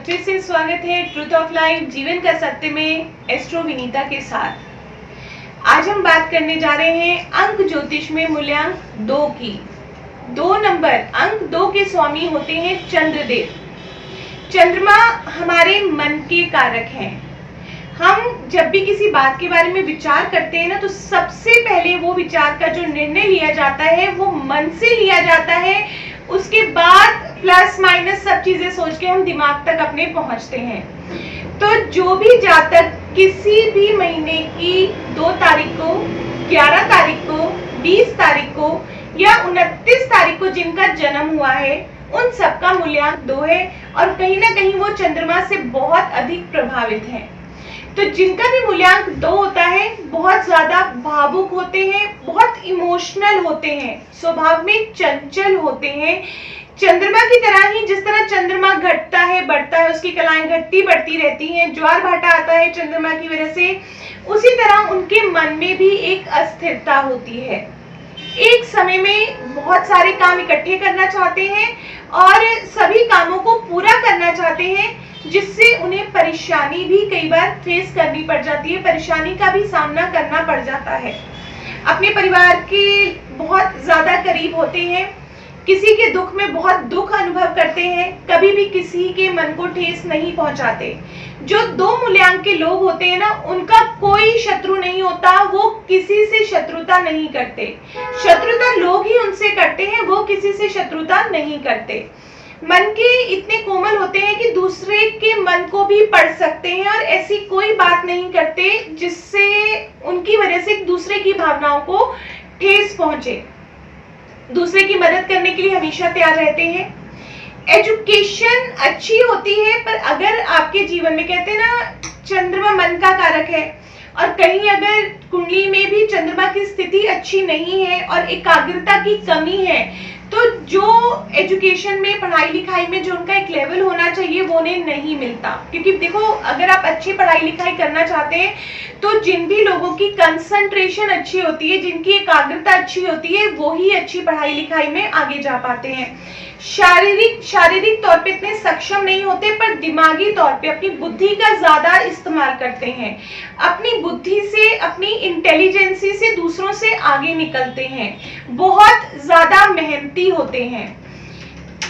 बार फिर से स्वागत है ट्रूथ ऑफ लाइफ जीवन का सत्य में एस्ट्रो विनीता के साथ। आज हम बात करने जा रहे हैं अंक ज्योतिष में मूल्यांक 2 की। 2 नंबर अंक 2 के स्वामी होते हैं चंद्रदेव। चंद्रमा हमारे मन के कारक हैं। हम जब भी किसी बात के बारे में विचार करते हैं ना, तो सबसे पहले वो विचार का जो निर्णय लिया जाता है वो मन से लिया जाता है। उसके बाद प्लस माइनस सब चीजें सोच के हम दिमाग तक अपने पहुंचते हैं। तो जो भी जातक किसी भी महीने की 2 तारीख को, 11 तारीख को, 20 तारीख को या 29 तारीख को जिनका जन्म हुआ है, उन सबका मूल्यांक 2 है और कहीं ना कहीं वो चंद्रमा से बहुत अधिक प्रभावित है। तो जिनका भी मूल्यांक 2 होता है, बहुत ज्यादा भावुक होते हैं, बहुत इमोशनल होते हैं, स्वभाव में चंचल होते हैं। चंद्रमा की तरह ही, जिस तरह चंद्रमा घटता है बढ़ता है, उसकी कलाएं घटती बढ़ती रहती हैं, ज्वार भाटा आता है चंद्रमा की वजह से, उसी तरह उनके मन में भी एक अस्थिरता होती है। एक समय में बहुत सारे काम इकट्ठे करना चाहते हैं और सभी कामों को पूरा करना चाहते हैं, जिससे उन्हें परेशानी भी कई बार फेस करनी पड़ जाती है, परेशानी का भी सामना करना पड़ जाता है। अपने परिवार के बहुत ज्यादा करीब होते हैं, किसी के दुख में बहुत दुख अनुभव करते हैं, कभी भी किसी के मन को ठेस नहीं पहुंचाते। जो 2 मूल्यांक के लोग होते हैं ना, उनका कोई शत्रु नहीं होता, वो किसी से शत्रुता नहीं करते। शत्रुता लोग ही उनसे करते हैं, वो किसी से शत्रुता नहीं करते। मन के इतने कोमल होते हैं कि दूसरे के मन को भी पढ़ सकते हैं और ऐसी कोई बात नहीं करते जिससे उनकी वजह से दूसरे की भावनाओं को ठेस पहुंचे। दूसरे की मदद करने के लिए हमेशा तैयार रहते हैं। एजुकेशन अच्छी होती है, पर अगर आपके जीवन में, कहते हैं ना चंद्रमा मन का कारक है, और कहीं अगर कुंडली में भी चंद्रमा की स्थिति अच्छी नहीं है और एकाग्रता की कमी है, तो जो एजुकेशन में, पढ़ाई लिखाई में जो उनका एक लेवल होना चाहिए वो उन्हें नहीं मिलता। क्योंकि देखो, अगर आप अच्छी पढ़ाई लिखाई करना चाहते हैं तो जिन भी लोगों की कंसंट्रेशन अच्छी होती है, जिनकी एकाग्रता अच्छी होती है, वो ही अच्छी पढ़ाई लिखाई में आगे जा पाते हैं। शारीरिक तौर पे इतने सक्षम नहीं होते, पर दिमागी तौर पे अपनी बुद्धि का ज्यादा इस्तेमाल करते हैं। अपनी बुद्धि से, अपनी इंटेलिजेंसी से दूसरों से आगे निकलते हैं। बहुत ज्यादा मेहनती होते हैं।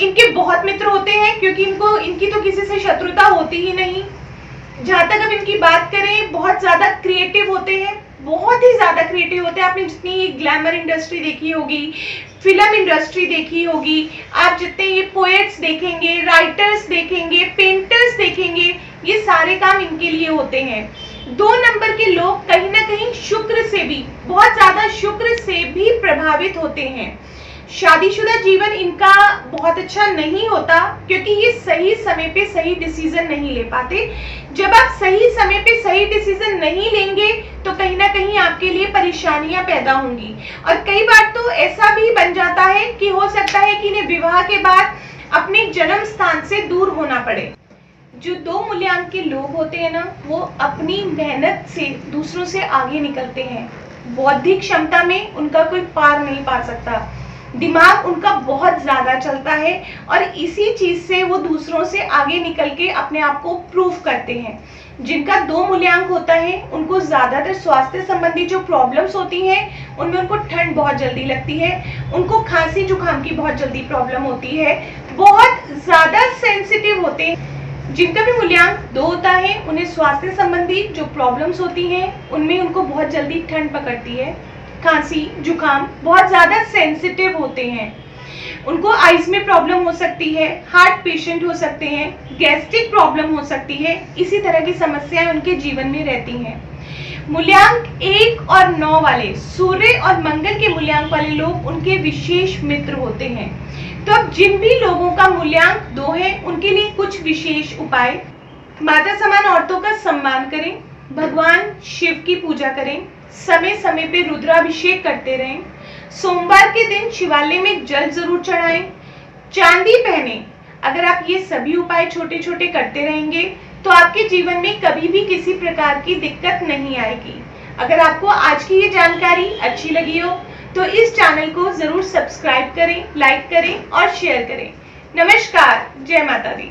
इनके बहुत मित्र होते हैं, क्योंकि इनकी तो किसी से शत्रुता होती ही नहीं। जहां तक अब इनकी बात करें, बहुत ज्यादा क्रिएटिव होते हैं, बहुत ही ज्यादा क्रिएटिव होते हैं। आपने जितनी ग्लैमर इंडस्ट्री देखी होगी, फिल्म इंडस्ट्री देखी होगी, आप जितने ये पोएट्स देखेंगे, राइटर्स देखेंगे, पेंटर्स देखेंगे, ये सारे काम इनके लिए होते हैं। 2 नंबर के लोग कहीं ना कहीं शुक्र से भी, बहुत ज्यादा शुक्र से भी प्रभावित होते हैं। शादीशुदा जीवन इनका बहुत अच्छा नहीं होता, क्योंकि ये सही समय पे सही डिसीजन नहीं ले पाते। जब आप सही समय पे सही डिसीजन नहीं लेंगे तो कहीं ना कहीं आपके लिए परेशानियां पैदा होंगी। और कई बार तो ऐसा भी बन जाता है कि हो सकता है कि इन्हें विवाह के बाद अपने जन्म स्थान से दूर होना पड़े। जो 2 मूल्यांक के लोग होते हैं ना, वो अपनी मेहनत से दूसरों से आगे निकलते हैं। बौद्धिक क्षमता में उनका कोई पार नहीं पा सकता। दिमाग उनका बहुत ज्यादा चलता है और इसी चीज से वो दूसरों से आगे निकल के अपने आप को प्रूव करते हैं। जिनका 2 मूल्यांक होता है, उनको ज्यादातर स्वास्थ्य संबंधी जो प्रॉब्लम्स होती हैं, उनमें उनको ठंड बहुत जल्दी लगती है, उनको खांसी जुकाम की बहुत जल्दी प्रॉब्लम होती है, बहुत ज्यादा सेंसिटिव होते हैं। जिनका भी मूल्यांक 2 होता है, उन्हें स्वास्थ्य संबंधी जो प्रॉब्लम्स होती हैं, उनमें उनको बहुत जल्दी ठंड पकड़ती है, खांसी जुकाम, बहुत ज्यादा सेंसिटिव होते हैं। उनको आइज में प्रॉब्लम हो सकती है, हार्ट पेशेंट हो सकते हैं, गैस्ट्रिक प्रॉब्लम हो सकती है, इसी तरह की समस्याएं उनके जीवन में रहती हैं। मूल्यांक 1 और 9 वाले, सूर्य और मंगल के मूल्यांक वाले लोग उनके विशेष मित्र होते हैं। तो अब जिन भी लोगों का मूल्यांक 2 है, उनके लिए कुछ विशेष उपाय। माता समान औरतों का सम्मान करें, भगवान शिव की पूजा करें, समय समय पे रुद्राभिषेक करते रहें, सोमवार के दिन शिवालय में जल जरूर चढ़ाएं, चांदी पहने। अगर आप ये सभी उपाय छोटे छोटे करते रहेंगे तो आपके जीवन में कभी भी किसी प्रकार की दिक्कत नहीं आएगी। अगर आपको आज की ये जानकारी अच्छी लगी हो तो इस चैनल को जरूर सब्सक्राइब करें, लाइक करें और शेयर करें। नमस्कार, जय माता दी।